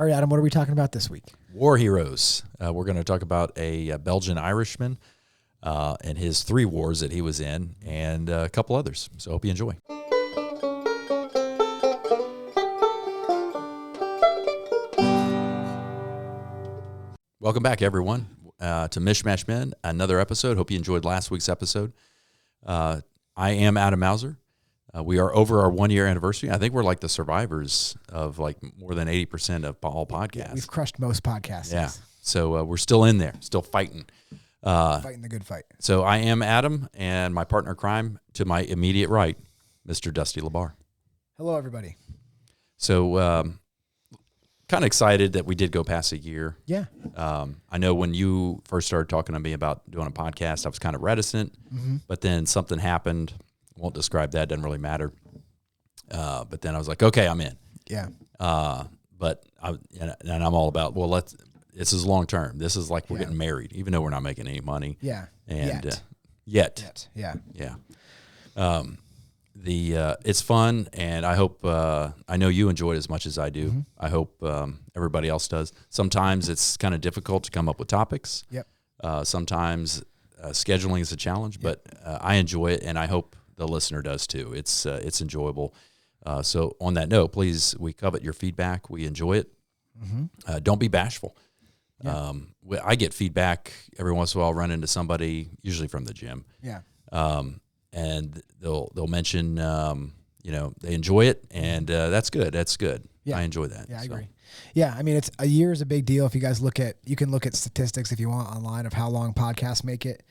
All right, Adam, what are we talking about this week? War heroes. We're going to talk about a Belgian Irishman and his 3 wars that he was in, and a couple others. So I hope you enjoy. Welcome back, everyone, to Mish Men, another episode. Hope you enjoyed last week's episode. I am Adam Mauser. We are over our 1-year anniversary. I think we're like the survivors of like more than 80% of all podcasts. Yeah, we've crushed most podcasts. Yeah. So we're still in there, still fighting. Fighting the good fight. So I am Adam, and my partner in crime to my immediate right, Mr. Dusty Labar. Hello, everybody. So kind of excited that we did go past a year. Yeah. I know when you first started talking to me about doing a podcast, I was kind of reticent, but then something happened. Won't describe that. Doesn't really matter. But then I was like, okay, I'm in. Yeah. But I'm all about, well, this is long term. This is like we're getting married, even though we're not making any money. Yeah. And Yet. Yeah. Yeah. It's fun, and I hope I know you enjoy it as much as I do. I hope everybody else does. Sometimes it's kind of difficult to come up with topics. Yep. Sometimes scheduling is a challenge, but I enjoy it, and I hope the listener does too. It's enjoyable. So on that note, please, we covet your feedback. We enjoy it. Don't be bashful. Yeah. I get feedback every once in a while. I'll run into somebody, usually from the gym. Yeah. And they'll mention, they enjoy it, and that's good. That's good. Yeah. I enjoy that. Yeah, I agree. Yeah, I mean, a year is a big deal. If you guys you can look at statistics if you want online of how long podcasts make it.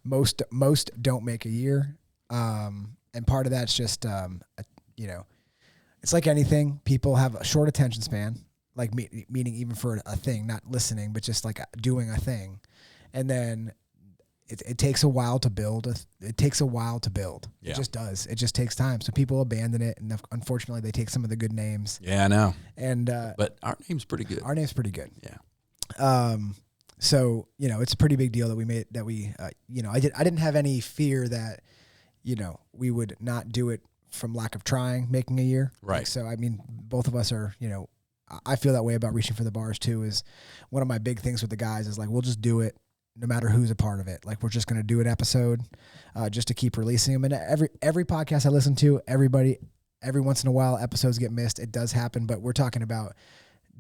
Most don't make a year. And part of that's just, it's like anything. People have a short attention span, like meaning even for a thing, not listening, but just like doing a thing. And then it takes a while to build. It takes a while to build. Yeah. It just does. It just takes time. So people abandon it, and unfortunately, they take some of the good names. Yeah, I know. And but our name's pretty good. Our name's pretty good. Yeah. So it's a pretty big deal that we made. That we, I didn't have any fear that, we would not do it from lack of trying, making a year. Right. Like, so I mean, both of us are. I feel that way about reaching for the bars too. Is one of my big things with the guys is like we'll just do it. No matter who's a part of it, like we're just going to do an episode, just to keep releasing them. And every podcast I listen to, every once in a while, episodes get missed. It does happen, but we're talking about,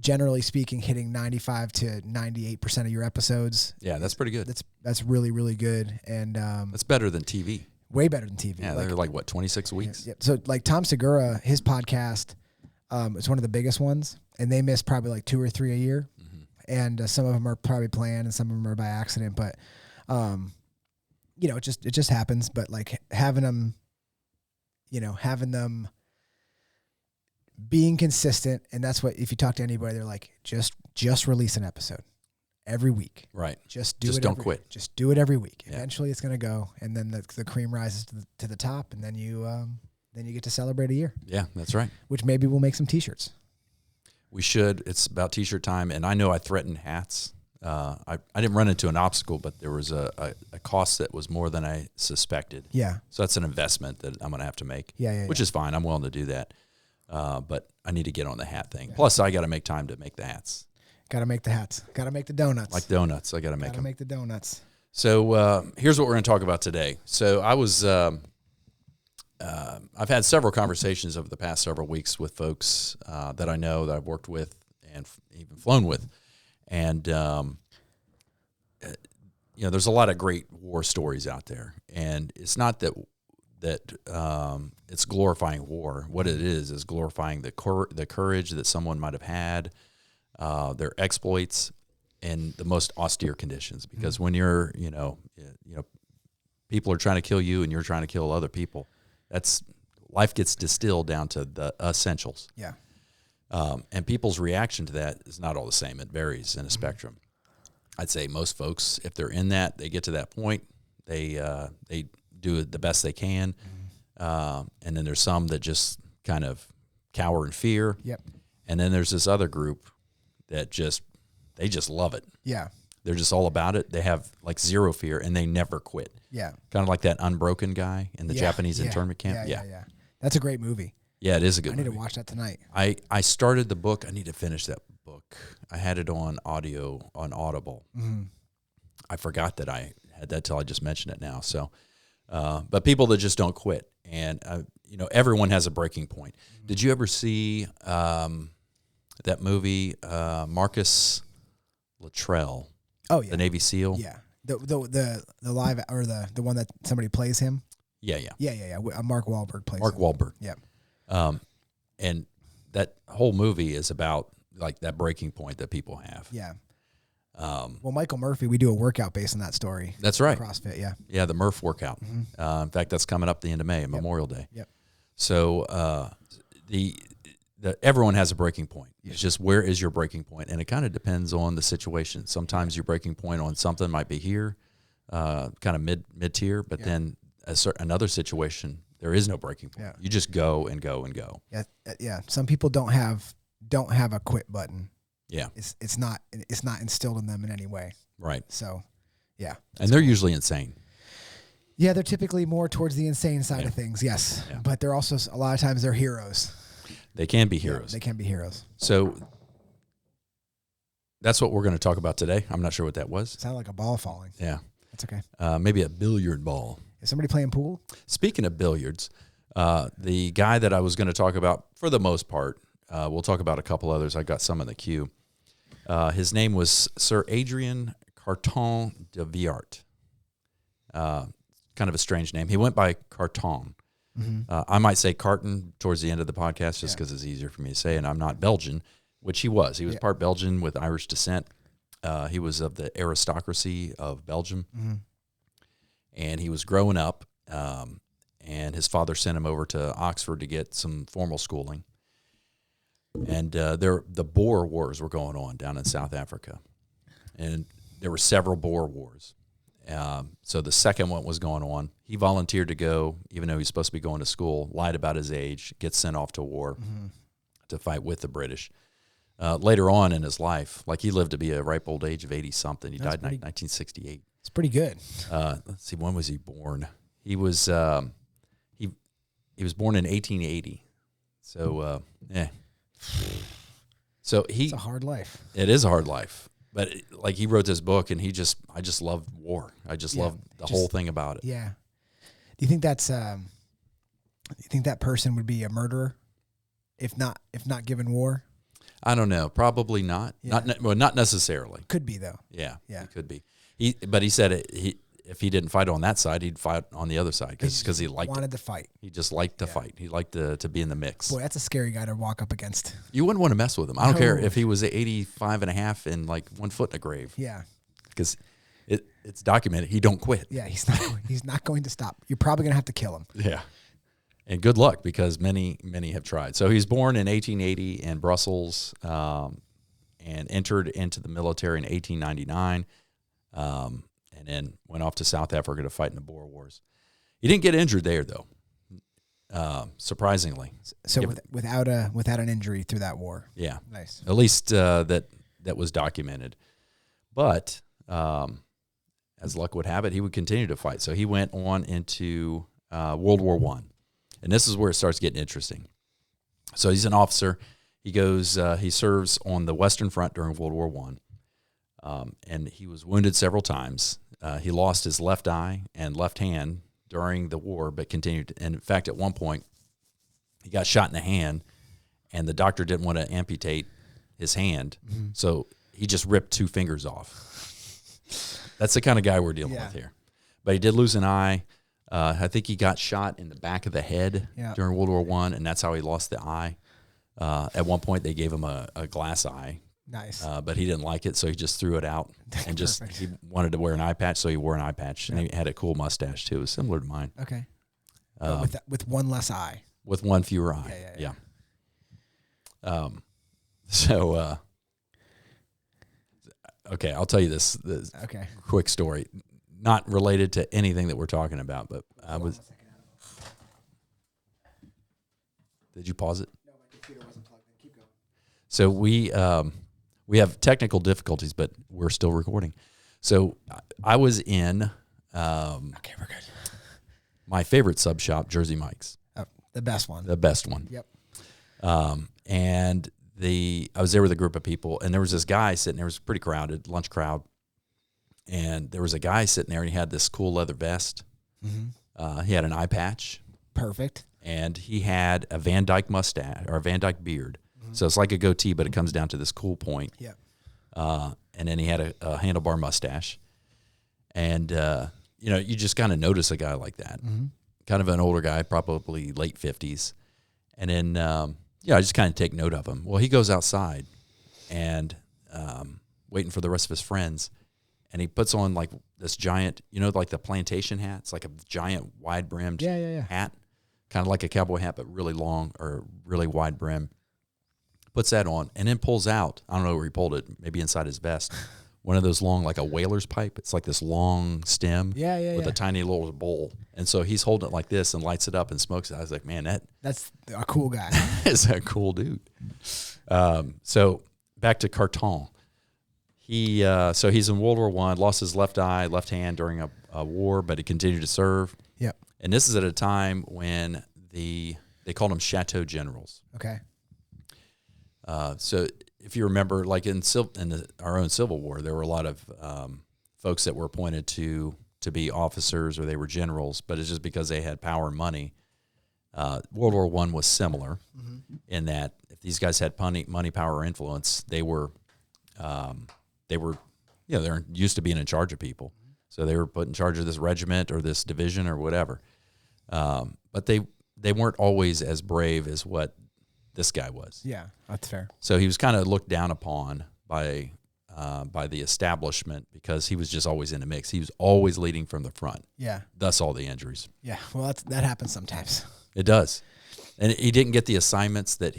generally speaking, hitting 95 to 98% of your episodes. Yeah, that's pretty good. That's really, really good, and that's better than TV. Way better than TV. Yeah, they're like what, 26 weeks. Yeah. So like Tom Segura, his podcast, is one of the biggest ones, and they miss probably like 2 or 3 a year. And some of them are probably planned, and some of them are by accident. But, it just happens. But like having them being consistent, and that's what, if you talk to anybody, they're like, just release an episode every week. Right. Just don't quit. Just do it every week. Yeah. Eventually, it's gonna go, and then the cream rises to the top, and then you get to celebrate a year. Yeah, that's right. Which maybe we'll make some T-shirts. We should. It's about T-shirt time, and I know I threatened hats. I didn't run into an obstacle, but there was a cost that was more than I suspected. Yeah. So that's an investment that I'm going to have to make. Yeah. Which is fine. I'm willing to do that. But I need to get on the hat thing. Yeah. Plus, I got to make time to make the hats. Got to make the hats. Got to make the donuts. Like donuts, I got to make them. Got to make the donuts. So here's what we're going to talk about today. So I was. I've had several conversations over the past several weeks with folks that I know, that I've worked with and even flown with. And, there's a lot of great war stories out there. And it's not that it's glorifying war. What it is glorifying the courage that someone might have had, their exploits in the most austere conditions. Because when you're, people are trying to kill you and you're trying to kill other people, life gets distilled down to the essentials. Yeah. And people's reaction to that is not all the same. It varies in a spectrum. I'd say most folks, if they're in that, they get to that point, they do the best they can. And then there's some that just kind of cower in fear. Yep. And then there's this other group that they just love it. Yeah. They're just all about it. They have like zero fear, and they never quit. Yeah. Kind of like that Unbroken guy in the Japanese internment camp. Yeah. That's a great movie. Yeah, it is a good movie. I need to watch that tonight. I started the book. I need to finish that book. I had it on audio on Audible. Mm-hmm. I forgot that I had that till I just mentioned it now. So, but people that just don't quit, and everyone has a breaking point. Mm-hmm. Did you ever see that movie Marcus Luttrell? Oh yeah, the Navy SEAL. Yeah, the live or the one that somebody plays him. Yeah. Mark Wahlberg plays Mark him. Wahlberg. Yeah. And that whole movie is about like that breaking point that people have. Yeah. Well, Michael Murphy, we do a workout based on that story. That's right. CrossFit, yeah. Yeah, the Murph workout. Mm-hmm. In fact, that's coming up the end of May, Memorial Day. Yep. So everyone has a breaking point. It's just where is your breaking point? And it kind of depends on the situation. Sometimes your breaking point on something might be here, kind of mid-tier, but then another situation, there is no breaking point. Yeah. You just go and go and go. Yeah. Some people don't have a quit button. Yeah. It's not instilled in them in any way. Right. So, yeah. And they're usually insane. Yeah, they're typically more towards the insane side of things. Yes. Yeah. But they're also a lot of times they're heroes. They can be heroes. Yeah, they can be heroes. So that's what we're going to talk about today. I'm not sure what that was. Sounded like a ball falling. Yeah. That's okay. Maybe a billiard ball. Is somebody playing pool? Speaking of billiards, the guy that I was going to talk about, for the most part, we'll talk about a couple others. I got some in the queue. His name was Sir Adrian Carton de Wiart. Kind of a strange name. He went by Carton. Mm-hmm. I might say Carton towards the end of the podcast just because it's easier for me to say, and I'm not Belgian, which he was. He was part Belgian with Irish descent. He was of the aristocracy of Belgium. Mm-hmm. And he was growing up, and his father sent him over to Oxford to get some formal schooling. And the Boer Wars were going on down in South Africa. And there were several Boer Wars. So the second one was going on. He volunteered to go, even though he was supposed to be going to school, lied about his age, gets sent off to war to fight with the British. Later on in his life, like he lived to be a ripe old age of 80-something. He died in 1968. It's pretty good. Let's see, when was he born? He was he was born in 1880. So So it's a hard life. It is a hard life. But like he wrote this book, and I just loved war. I just loved the whole thing about it. Yeah. Do you think that's you think that person would be a murderer if not given war? I don't know. Probably not. Yeah. Not necessarily. Could be though. Yeah. Yeah. It could be. But he said if he didn't fight on that side, he'd fight on the other side because he wanted to fight. He just liked to fight. He liked to be in the mix. Boy, that's a scary guy to walk up against. You wouldn't want to mess with him. I don't care if he was 85 and a half and like 1 foot in a grave. Yeah. Because it's documented. He don't quit. Yeah, he's not going to stop. You're probably going to have to kill him. Yeah. And good luck because many have tried. So he was born in 1880 in Brussels and entered into the military in 1899 and then went off to South Africa to fight in the Boer Wars. He didn't get injured there, though, surprisingly. So without an injury through that war. Yeah. Nice. At least that was documented. But as luck would have it, he would continue to fight. So he went on into World War I. And this is where it starts getting interesting. So he's an officer. He goes, he serves on the Western Front during World War I. And he was wounded several times. He lost his left eye and left hand during the war, but continued. And in fact, at one point, he got shot in the hand, and the doctor didn't want to amputate his hand. Mm-hmm. So he just ripped 2 fingers off. That's the kind of guy we're dealing with here. But he did lose an eye. I think he got shot in the back of the head during World War I, and that's how he lost the eye. At one point, they gave him a glass eye. Nice. But he didn't like it, so he just threw it out. And he wanted to wear an eye patch, so he wore an eye patch. And he had a cool mustache, too. It was similar to mine. Okay. With one less eye. With one fewer eye. Yeah. Okay, I'll tell you this quick story. Not related to anything that we're talking about, but I was. Did you pause it? No, my computer wasn't plugged in. Keep going. So we have technical difficulties, but we're still recording. So I was in. Okay, we're good. My favorite sub shop, Jersey Mike's. Oh, the best one. The best one. Yep. And I was there with a group of people, and there was this guy sitting there. It was pretty crowded, lunch crowd, and there was a guy sitting there, and he had this cool leather vest. Mm-hmm. He had an eye patch. Perfect. And he had a Van Dyke mustache or a Van Dyke beard. Mm-hmm. So it's like a goatee, but it comes down to this cool point. Yeah. And then he had a handlebar mustache. And, you just kind of notice a guy like that. Mm-hmm. Kind of an older guy, probably late 50s. And then, I just kind of take note of him. Well, he goes outside and waiting for the rest of his friends. And he puts on like this giant, like the plantation hat. It's like a giant wide-brimmed hat, kind of like a cowboy hat, but really long or really wide brim. Puts that on and then pulls out, I don't know where he pulled it, maybe inside his vest, one of those long, like a whaler's pipe. It's like this long stem with a tiny little bowl. And so he's holding it like this and lights it up and smokes it. I was like, man, that's a cool guy. Is a cool dude. So back to Carton. So he's in World War I, lost his left hand during a war, but he continued to serve. Yep. And this is at a time when they called them chateau generals. Okay. So if you remember, like in our own Civil War, there were a lot of folks that were appointed to be officers or they were generals, but it's just because they had power and money. World War I was similar in that if these guys had money, power, or influence, they were they're used to being in charge of people. So they were put in charge of this regiment or this division or whatever. But they weren't always as brave as what this guy was. Yeah, that's fair. So he was kind of looked down upon by the establishment because he was just always in the mix. He was always leading from the front. Yeah. Thus all the injuries. Yeah, well, that happens sometimes. It does. And he didn't get the assignments that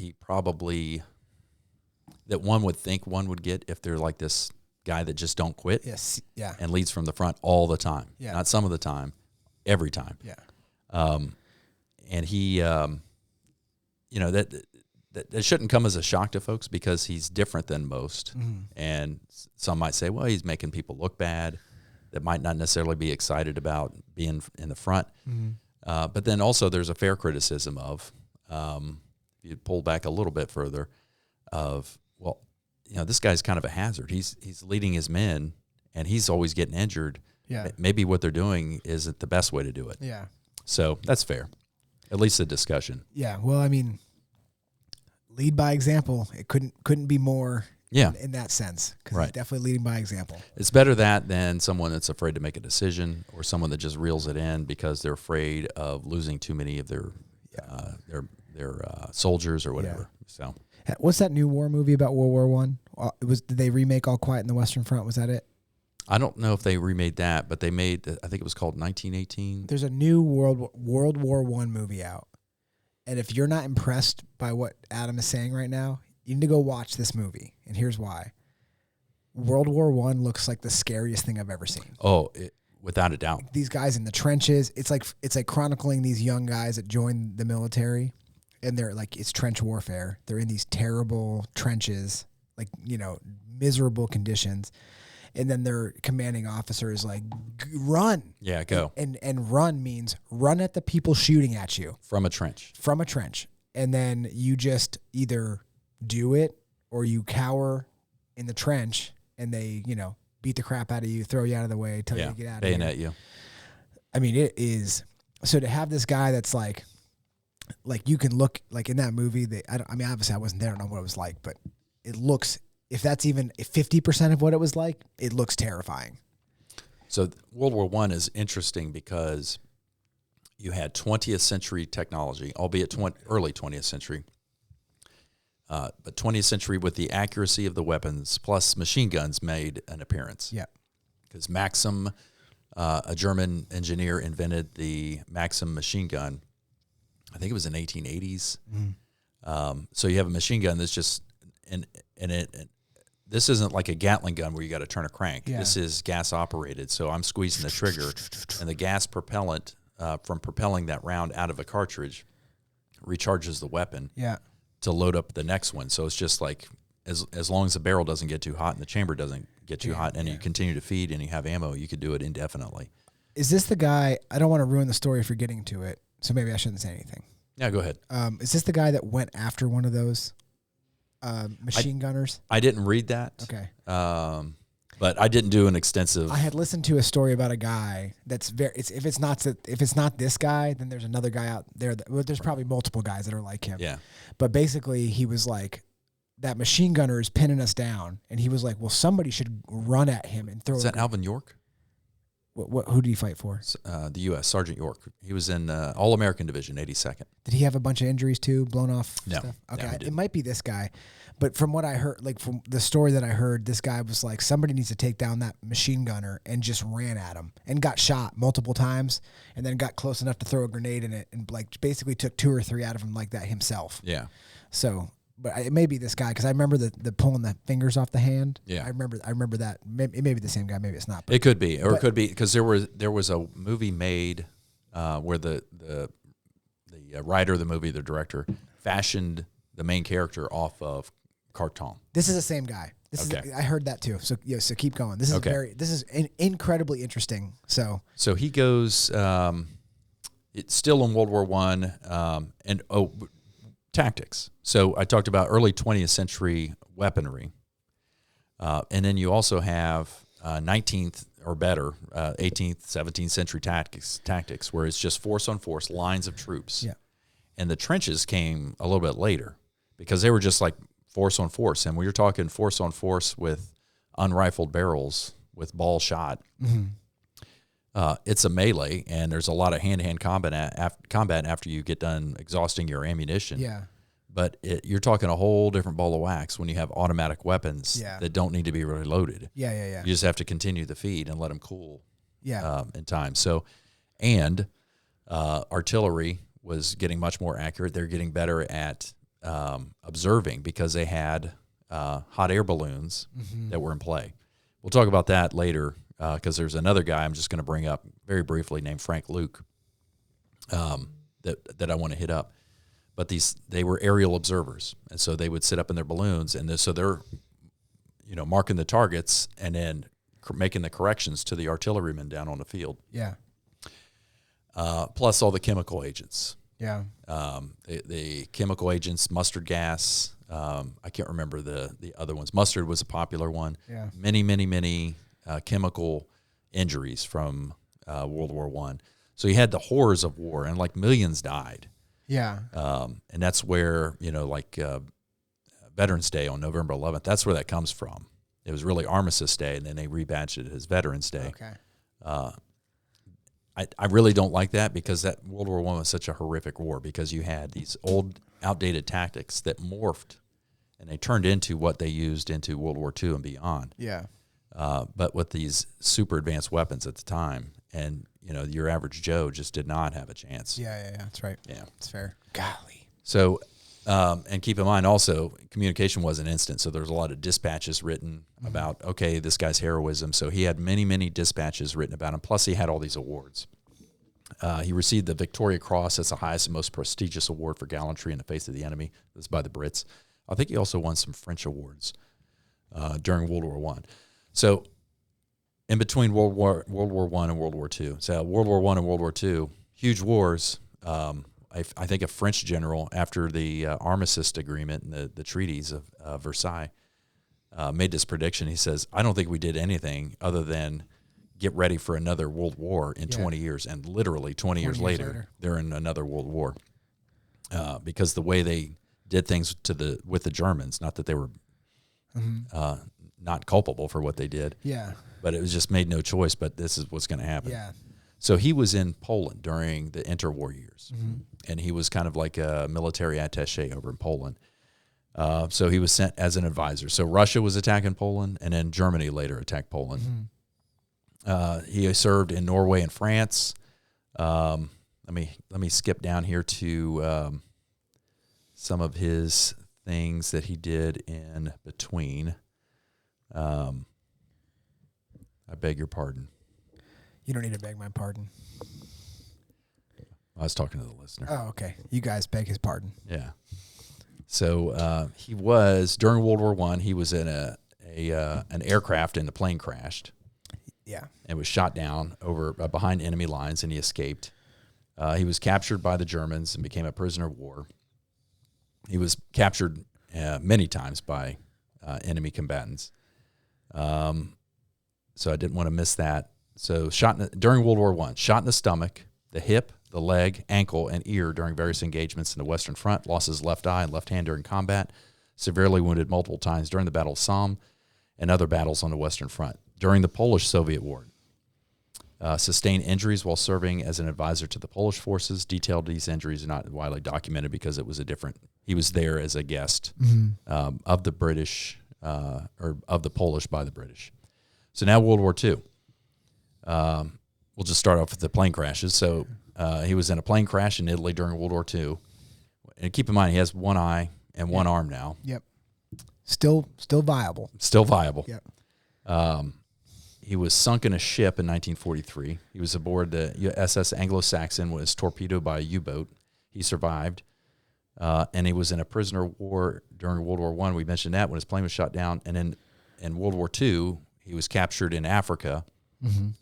that one would think one would get if they're like this guy that just don't quit. Yes. Yeah. And leads from the front all the time. Yeah. Not some of the time, every time. Yeah. And he, that shouldn't come as a shock to folks because he's different than most. Mm-hmm. And some might say, well, he's making people look bad. That might not necessarily be excited about being in the front. Mm-hmm. But then also there's a fair criticism of, if you pull back a little bit further, of, well, this guy's kind of a hazard. He's leading his men, and he's always getting injured. Yeah. Maybe what they're doing isn't the best way to do it. Yeah. So that's fair. At least a discussion. Yeah. Well, I mean, lead by example. It couldn't be more. Yeah. In that sense, because right. He's definitely leading by example. It's better that than someone that's afraid to make a decision, or someone that just reels it in because they're afraid of losing too many of their soldiers or whatever. Yeah. So, what's that new war movie about World War I? Did they remake All Quiet in the Western Front? Was that it? I don't know if they remade that, but they made. I think it was called 1918. There's a new World War I movie out, and if you're not impressed by what Adam is saying right now, you need to go watch this movie, and here's why. World War I looks like the scariest thing I've ever seen. Oh, without a doubt. These guys in the trenches, it's like chronicling these young guys that join the military, and they're like, it's trench warfare. They're in these terrible trenches, like, miserable conditions, and then their commanding officer is like, run. Yeah, go. And run means run at the people shooting at you. From a trench. And then you just either do it or you cower in the trench and they, beat the crap out of you, throw you out of the way, tell you to get out of here. Bayonet you. I mean, it is. So to have this guy that's like you can look like in that movie, obviously I wasn't there. I don't know what it was like, but it looks, if that's even 50% of what it was like, it looks terrifying. So World War I is interesting because you had 20th century technology, albeit early 20th century, but 20th century with the accuracy of the weapons, plus machine guns made an appearance. Yeah. Because Maxim, a German engineer, invented the Maxim machine gun. I think it was in 1880s. Mm. So you have a machine gun that's just, and this isn't like a Gatling gun where you got to turn a crank. Yeah. This is gas operated. So I'm squeezing the trigger, and the gas propellant from propelling that round out of a cartridge recharges the weapon. Yeah. To load up the next one. So it's just like as long as the barrel doesn't get too hot and the chamber doesn't get too hot and you continue to feed and you have ammo, you could do it indefinitely. Is this the guy, I don't want to ruin the story if you're getting to it, so maybe I shouldn't say anything. Yeah, go ahead. Is this the guy that went after one of those? machine gunners. I didn't read that. Okay. But I didn't do an extensive. I had listened to a story about a guy that's if it's not this guy, then there's another guy out there. There's probably multiple guys that are like him. Yeah. But basically, he was like, that machine gunner is pinning us down, and he was like, well, somebody should run at him and throw. Is that Alvin York? Who did he fight for? The U.S. Sergeant York. He was in All-American Division, 82nd. Did he have a bunch of injuries too, blown off? No. Stuff? Okay, No, it might be this guy. But from what I heard, like from the story that I heard, this guy was like, somebody needs to take down that machine gunner, and just ran at him and got shot multiple times, and then got close enough to throw a grenade in it, and like basically took 2 or 3 out of him like that himself. Yeah. So, but it may be this guy, because I remember the pulling the fingers off the hand. Yeah. I remember that. It may be the same guy. Maybe it's not. It could be, or it could be, because there was a movie made where the writer of the movie, the director, fashioned the main character off of Carton. This is the same guy. I heard that too. So so keep going. This is incredibly interesting. So he goes. It's still in World War I, and tactics. So I talked about early 20th century weaponry, and then you also have 19th or better, 18th, 17th century tactics, where it's just force on force, lines of troops. Yeah. And the trenches came a little bit later, because they were just like force on force. And when you're talking force on force with unrifled barrels with ball shot, it's a melee, and there's a lot of hand-to-hand combat after you get done exhausting your ammunition. Yeah. But you're talking a whole different ball of wax when you have automatic weapons that don't need to be really loaded. Yeah. You just have to continue the feed and let them cool in time. So, and artillery was getting much more accurate. They're getting better at observing, because they had hot air balloons that were in play. We'll talk about that later, because there's another guy I'm just going to bring up very briefly named Frank Luke that I want to hit up. But they were aerial observers, and so they would sit up in their balloons, and so they're marking the targets and then making the corrections to the artillerymen down on the field. Yeah. Plus all the chemical agents. Yeah. The chemical agents, mustard gas. I can't remember the other ones. Mustard was a popular one. Yeah. Many chemical injuries from World War I. So you had the horrors of war, and like millions died. Yeah. And that's where, Veterans Day on November 11th, that's where that comes from. It was really Armistice Day, and then they rebadged it as Veterans Day. Okay. I really don't like that, because that World War I was such a horrific war, because you had these old, outdated tactics that morphed, and they turned into what they used into World War II and beyond. Yeah. But with these super advanced weapons at the time, and your average Joe just did not have a chance. Yeah. That's right. Yeah, it's fair. Golly. So, and keep in mind also, communication wasn't instant. So there's a lot of dispatches written about, okay, this guy's heroism. So he had many dispatches written about him. Plus, he had all these awards. He received the Victoria Cross. That's the highest and most prestigious award for gallantry in the face of the enemy. That's by the Brits. I think he also won some French awards during World War I. So, in between World War I and World War II. So World War I and World War II, huge wars. I think a French general, after the Armistice Agreement and the treaties of Versailles, made this prediction. He says, I don't think we did anything other than get ready for another world war in 20 years. And literally 20 years later, they're in another world war. Because the way they did things with the Germans, not that they were not culpable for what they did. Yeah. But it was just made no choice, but this is what's going to happen. Yeah. So he was in Poland during the interwar years, and he was kind of like a military attaché over in Poland. So he was sent as an advisor. So Russia was attacking Poland, and then Germany later attacked Poland. He served in Norway and France. Let me skip down here to some of his things that he did in between. I beg your pardon. You don't need to beg my pardon. I was talking to the listener. Oh, okay. You guys beg his pardon. Yeah. So he was, during World War I, he was in an aircraft, and the plane crashed. Yeah. And was shot down over behind enemy lines, and he escaped. He was captured by the Germans and became a prisoner of war. He was captured many times by enemy combatants. So I didn't want to miss that. So during World War I, shot in the stomach, the hip, the leg, ankle, and ear during various engagements in the Western Front, lost his left eye and left hand during combat, severely wounded multiple times during the Battle of Somme and other battles on the Western Front. During the Polish-Soviet War, sustained injuries while serving as an advisor to the Polish forces. Detailed these injuries are not widely documented because it was he was there as a guest of the British, or of the Polish by the British. So now World War II. We'll just start off with the plane crashes. So he was in a plane crash in Italy during World War II. And keep in mind, he has one eye and one arm now. Yep. Still viable. Still viable. Yep. He was sunk in a ship in 1943. He was aboard the SS Anglo-Saxon, was torpedoed by a U-boat. He survived. And he was in a prisoner of war during World War I. We mentioned that when his plane was shot down. And then in World War II, he was captured in Africa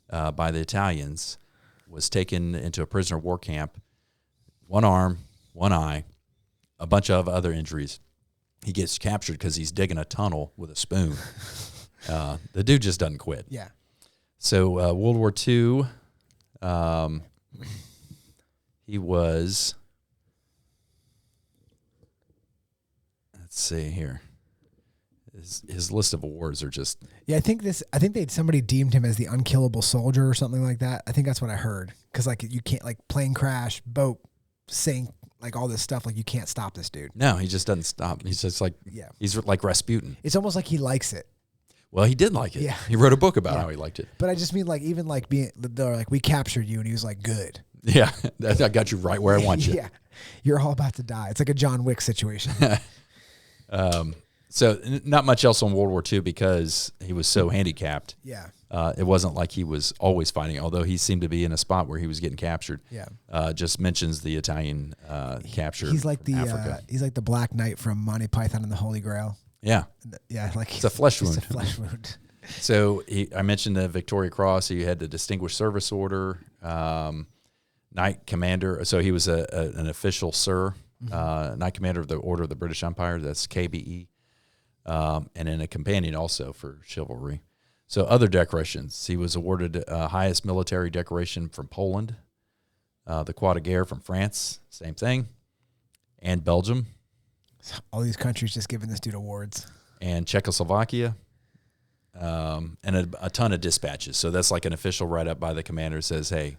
by the Italians, was taken into a prisoner of war camp, one arm, one eye, a bunch of other injuries. He gets captured because he's digging a tunnel with a spoon. The dude just doesn't quit. Yeah. So World War II, he was, let's see here. His list of awards are just. Yeah, I think somebody deemed him as the unkillable soldier or something like that. I think that's what I heard. Because like you can't, like, plane crash, boat sink, like all this stuff, like you can't stop this dude. No, he just doesn't stop. He's just like, he's like Rasputin. It's almost like he likes it. Well, he did like it. Yeah. He wrote a book about how he liked it. But I just mean, like, even like they're like, we captured you, and he was like, good. Yeah, I got you right where I want you. Yeah, you're all about to die. It's like a John Wick situation. So not much else on World War II because he was so handicapped. Yeah. It wasn't like he was always fighting, although he seemed to be in a spot where he was getting captured. Yeah. Just mentions the Italian capture. He's like Africa. He's like the Black Knight from Monty Python and the Holy Grail. Yeah. Yeah, like it's a flesh wound. It's a flesh wound. So I mentioned the Victoria Cross. He had the Distinguished Service Order, Knight Commander. So he was an official Sir, Knight Commander of the Order of the British Empire. That's KBE. And then a companion also for chivalry. So other decorations. He was awarded highest military decoration from Poland, the Croix de Guerre from France, same thing, and Belgium. All these countries just giving this dude awards. And Czechoslovakia, and a ton of dispatches. So that's like an official write-up by the commander says, hey,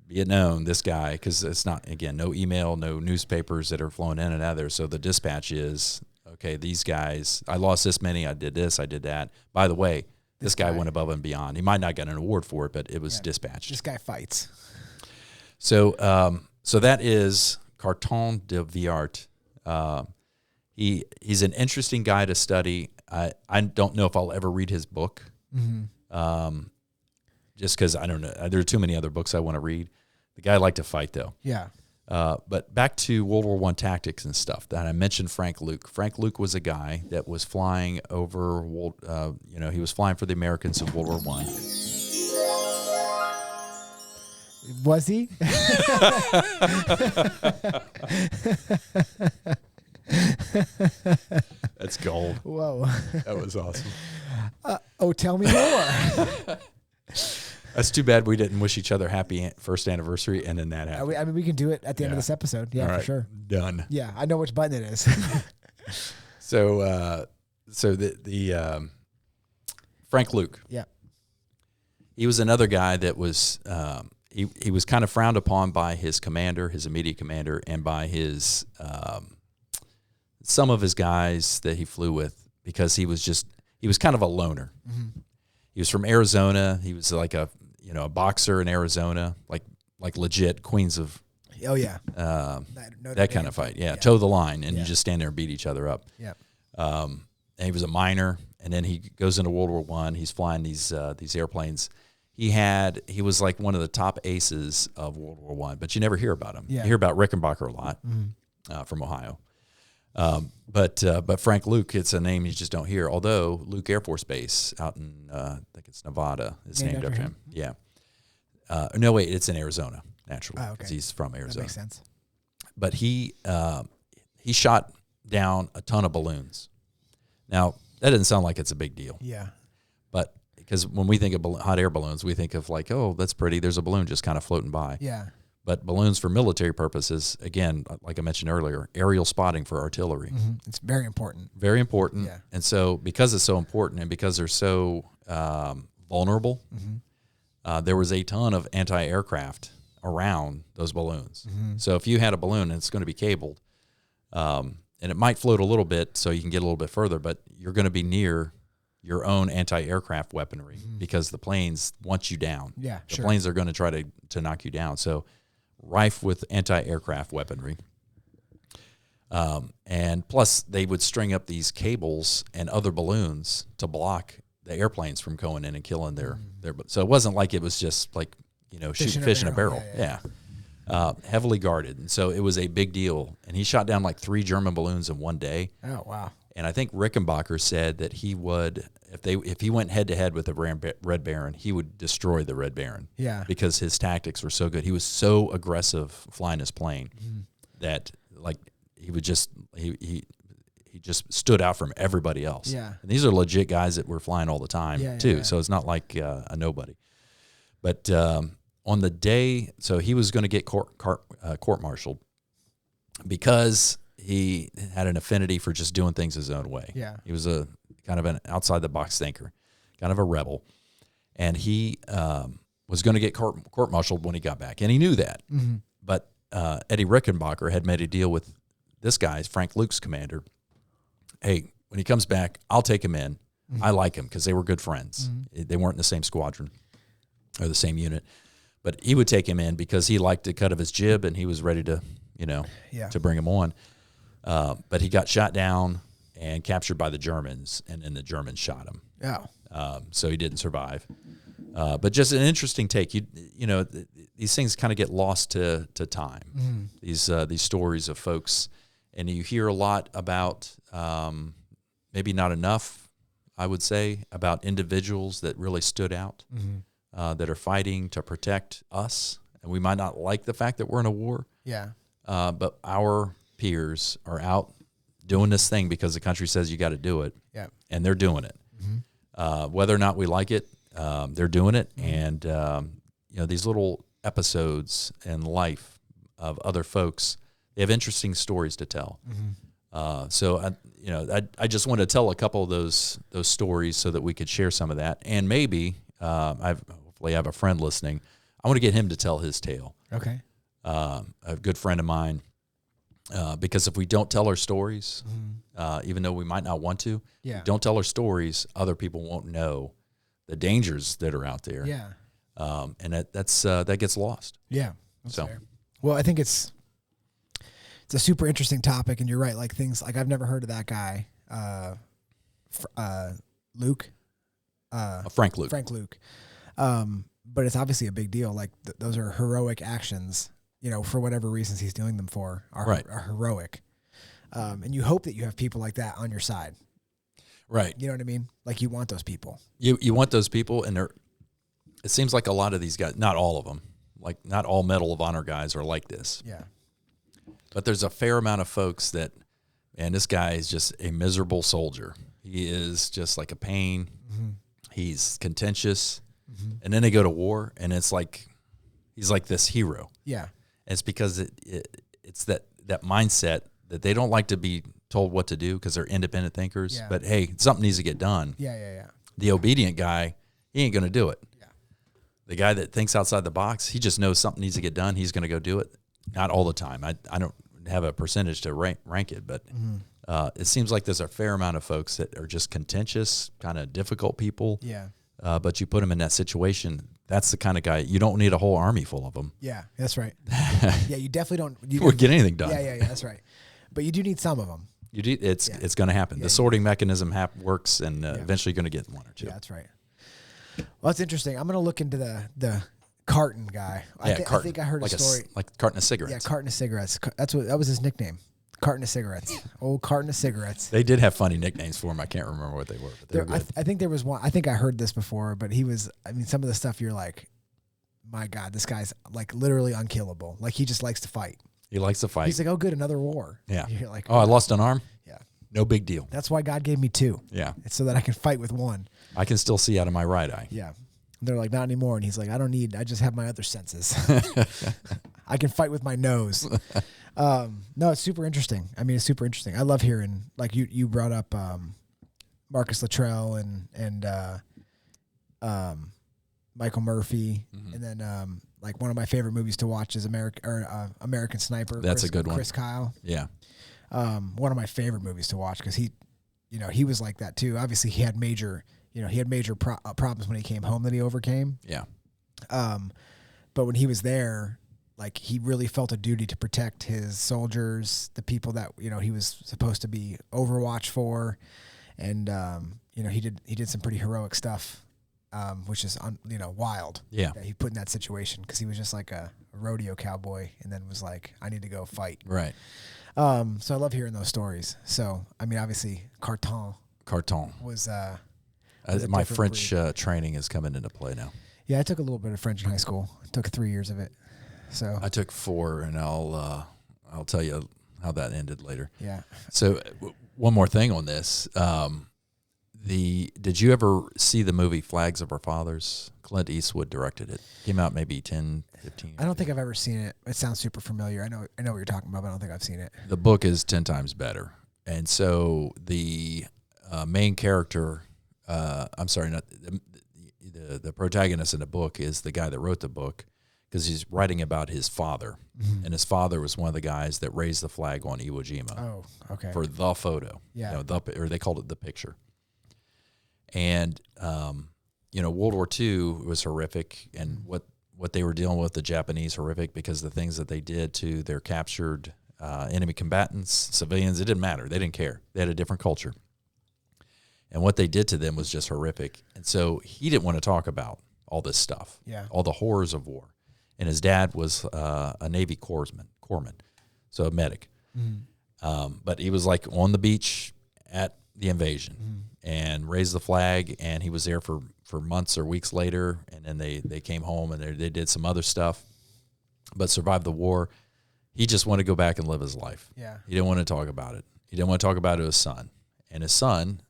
be it known, this guy, because it's not, again, no email, no newspapers that are flowing in and out of there. So the dispatch is, okay, these guys, I lost this many, I did this, I did that. By the way, this guy went above and beyond. He might not get an award for it, but it was dispatched. This guy fights. So so that is Carton de Wiart. He's an interesting guy to study. I don't know if I'll ever read his book, just because I don't know. There are too many other books I want to read. The guy liked to fight, though. Yeah. But back to World War I tactics and stuff. That I mentioned Frank Luke. Frank Luke was a guy that was flying over. He was flying for the Americans in World War I. Was he? That's gold. Whoa. That was awesome. Tell me more. That's too bad we didn't wish each other happy first anniversary, and then that happened. I mean, we can do it at the end of this episode. Yeah, all right, for sure. Done. Yeah, I know which button it is. So the Frank Luke. Yeah. He was another guy that was he was kind of frowned upon by his commander, his immediate commander, and by his some of his guys that he flew with, because he was kind of a loner. Mm-hmm. He was from Arizona. He was like a boxer in Arizona, like legit Queens of. Oh yeah. That kind of fight. Yeah. Toe the line, and you just stand there and beat each other up. Yeah. And he was a miner, and then he goes into World War I. He's flying these airplanes. He was like one of the top aces of World War I, but you never hear about him. Yeah. You hear about Rickenbacker a lot from Ohio. But Frank Luke, it's a name you just don't hear. Although Luke Air Force Base out in I think it's Nevada is named after him. Yeah. No, wait, it's in Arizona naturally because he's from Arizona. That makes sense. But he shot down a ton of balloons. Now, that doesn't sound like it's a big deal. Yeah. But because when we think of hot air balloons, we think of like, oh, that's pretty. There's a balloon just kind of floating by. Yeah. But balloons for military purposes, again, like I mentioned earlier, aerial spotting for artillery. Mm-hmm. It's very important. Very important. Yeah. And so because it's so important and because they're so vulnerable, there was a ton of anti-aircraft around those balloons. So if you had a balloon and it's going to be cabled, and it might float a little bit so you can get a little bit further, but you're going to be near your own anti-aircraft weaponry because the planes want you down. Yeah, the sure. planes are going to try to knock you down. So rife with anti-aircraft weaponry. And plus they would string up these cables and other balloons to block the airplanes from going in and killing their so it wasn't like it was just like, you know, shooting fish in a barrel. Yeah. Heavily guarded. And so it was a big deal. And he shot down like 3 German balloons in one day. Oh, wow. And I think Rickenbacker said that he would, if he went head to head with the Red Baron, he would destroy the Red Baron. Yeah. Because his tactics were so good. He was so aggressive flying his plane that like he would just he just stood out from everybody else. Yeah. And these are legit guys that were flying all the time too. Yeah. So it's not like a nobody. But on the day, so he was going to get court-martialed because he had an affinity for just doing things his own way. Yeah. He was a kind of an outside-the-box thinker, kind of a rebel. And he was going to get court-martialed when he got back, and he knew that. But Eddie Rickenbacker had made a deal with this guy, Frank Luke's commander. Hey, when he comes back, I'll take him in. I like him because they were good friends. They weren't in the same squadron or the same unit. But he would take him in because he liked the cut of his jib, and he was ready to, to bring him on. But he got shot down and captured by the Germans, and then the Germans shot him. Oh. So he didn't survive. But just an interesting take. These things kind of get lost to time. These stories of folks, and you hear a lot about maybe not enough, I would say, about individuals that really stood out, that are fighting to protect us. And we might not like the fact that we're in a war. Yeah. But our peers are out doing this thing because the country says you got to do it. Yeah. And they're doing it. Whether or not we like it, they're doing it. And, these little episodes in life of other folks, they have interesting stories to tell. So I just wanted to tell a couple of those stories so that we could share some of that. And maybe, hopefully I have a friend listening. I want to get him to tell his tale. Okay. A good friend of mine, because if we don't tell our stories, even though we might not want to, Yeah. if we don't tell our stories, other people won't know the dangers that are out there. Yeah. And that gets lost. Yeah. That's So. fair. Well, I think it's a super interesting topic, and you're right. Like things like I've never heard of that guy, Luke. Frank Luke. Frank Luke. But it's obviously a big deal. Like those are heroic actions, for whatever reasons he's doing them for are heroic. And you hope that you have people like that on your side. Right. You know what I mean? Like you want those people. You want those people, and it seems like a lot of these guys, not all of them, like not all Medal of Honor guys are like this. Yeah. But there's a fair amount of folks that, man, this guy is just a miserable soldier. He is just like a pain. He's contentious. And then they go to war, and it's like he's like this hero. Yeah. And it's because it's that mindset that they don't like to be told what to do because they're independent thinkers. Yeah. But, hey, something needs to get done. Yeah. The obedient guy, he ain't going to do it. Yeah. The guy that thinks outside the box, he just knows something needs to get done. He's going to go do it. Not all the time. I don't have a percentage to rank it, but it seems like there's a fair amount of folks that are just contentious, kind of difficult people. Yeah. But you put them in that situation, that's the kind of guy, you don't need a whole army full of them. Yeah, that's right. Yeah, you definitely don't. You wouldn't get anything done. Yeah, that's right. But you do need some of them. It's going to happen. The sorting mechanism works, and eventually you're going to get one or two. Yeah, that's right. Well, that's interesting. I'm going to look into the Carton guy. I think I heard a story. Like a carton of cigarettes. Yeah, carton of cigarettes. That was his nickname. Carton of cigarettes. Old carton of cigarettes. They did have funny nicknames for him. I can't remember what they were, but they were good. I think there was one. I think I heard this before, but he was. I mean, some of the stuff you're like, my God, this guy's like literally unkillable. Like he just likes to fight. He likes to fight. He's like, oh, good, another war. Yeah. You're like, oh, I lost an arm. No big deal. That's why God gave me 2. Yeah. It's so that I can fight with one. I can still see out of my right eye. Yeah. And they're like, not anymore. And he's like, I just have my other senses. I can fight with my nose. No, it's super interesting. I mean, it's super interesting. I love hearing, like you brought up Marcus Luttrell and Michael Murphy. Mm-hmm. And then like one of my favorite movies to watch is American Sniper. That's a good one. Chris Kyle. Yeah. One of my favorite movies to watch because he was like that too. Obviously he had major problems when he came home that he overcame. Yeah. But when he was there, like he really felt a duty to protect his soldiers, the people that, he was supposed to be overwatch for. And, he did some pretty heroic stuff, which is, wild. Yeah. That he put in that situation because he was just like a rodeo cowboy and then was like, I need to go fight. Right. So I love hearing those stories. So, I mean, obviously Carton was, my French training is coming into play now. Yeah, I took a little bit of French in high school. I took 3 years of it. So I took 4, and I'll tell you how that ended later. Yeah. So one more thing on this. Did you ever see the movie Flags of Our Fathers? Clint Eastwood directed it. Came out maybe 10, 15. I don't think I've ever seen it. It sounds super familiar. I know what you're talking about, but I don't think I've seen it. The book is 10 times better. And so the main character, the protagonist in the book is the guy that wrote the book because he's writing about his father. Mm-hmm. And his father was one of the guys that raised the flag on Iwo Jima. Oh, okay. For the photo. Yeah. Or they called it the picture. And, World War II was horrific, and what they were dealing with, the Japanese, horrific because the things that they did to their captured enemy combatants, civilians, it didn't matter. They didn't care. They had a different culture. And what they did to them was just horrific. And so he didn't want to talk about all this stuff, all the horrors of war. And his dad was a Navy corpsman, so a medic. Mm-hmm. But he was like on the beach at the invasion and raised the flag, and he was there for months or weeks later, and then they came home and they did some other stuff, but survived the war. He just wanted to go back and live his life. Yeah. He didn't want to talk about it. He didn't want to talk about it to his son. And his son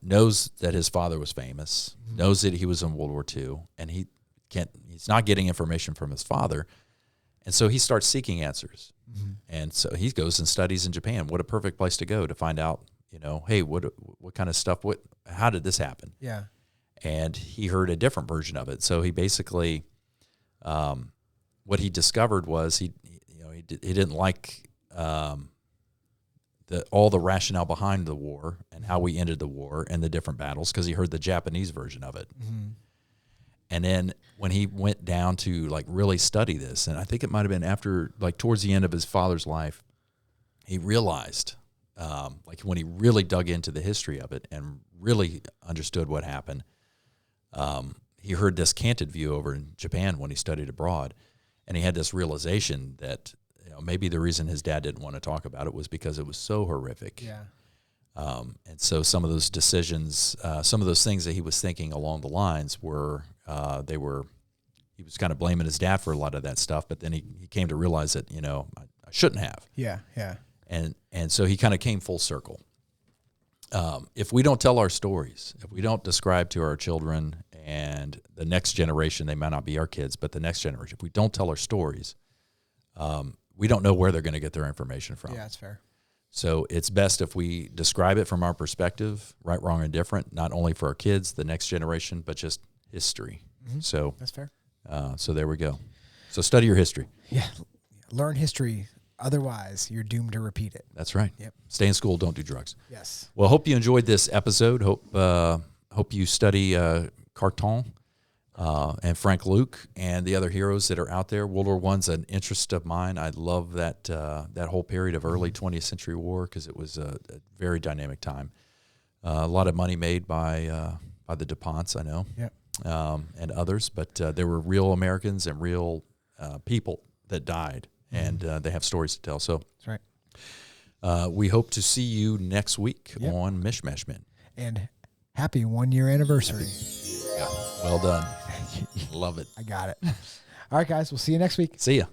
knows that his father was famous, knows that he was in World War II, and he's not getting information from his father. And so he starts seeking answers. Mm-hmm. And so he goes and studies in Japan. What a perfect place to go to find out, hey, what kind of stuff, how did this happen? Yeah. And he heard a different version of it. So he basically, what he discovered was he didn't like all the rationale behind the war and how we ended the war and the different battles because he heard the Japanese version of it. Mm-hmm. And then when he went down to like really study this, and I think it might have been after, like towards the end of his father's life, he realized, like when he really dug into the history of it and really understood what happened, he heard this canted view over in Japan when he studied abroad, and he had this realization that maybe the reason his dad didn't want to talk about it was because it was so horrific. Yeah. And so some of those decisions, some of those things that he was thinking along the lines were, he was kind of blaming his dad for a lot of that stuff, but then he came to realize that, I shouldn't have. Yeah. Yeah. And so he kind of came full circle. If we don't tell our stories, if we don't describe to our children and the next generation, they might not be our kids, but the next generation, if we don't tell our stories, we don't know where they're going to get their information from. Yeah, that's fair. So it's best if we describe it from our perspective, right, wrong, and different, not only for our kids, the next generation, but just history. Mm-hmm. So that's fair. So there we go. So study your history. Yeah. Learn history. Otherwise, you're doomed to repeat it. That's right. Yep. Stay in school. Don't do drugs. Yes. Well, hope you enjoyed this episode. Hope you study Carton and Frank Luke and the other heroes that are out there. World War I's an interest of mine. I love that whole period of early 20th century war because it was a very dynamic time. A lot of money made by the DuPonts, I know, yep. And others, but there were real Americans and real people that died. And they have stories to tell. So that's right. We hope to see you next week on Mishmash Men. And happy 1 year anniversary. Yeah, well done. Love it. I got it. All right, guys. We'll see you next week. See ya.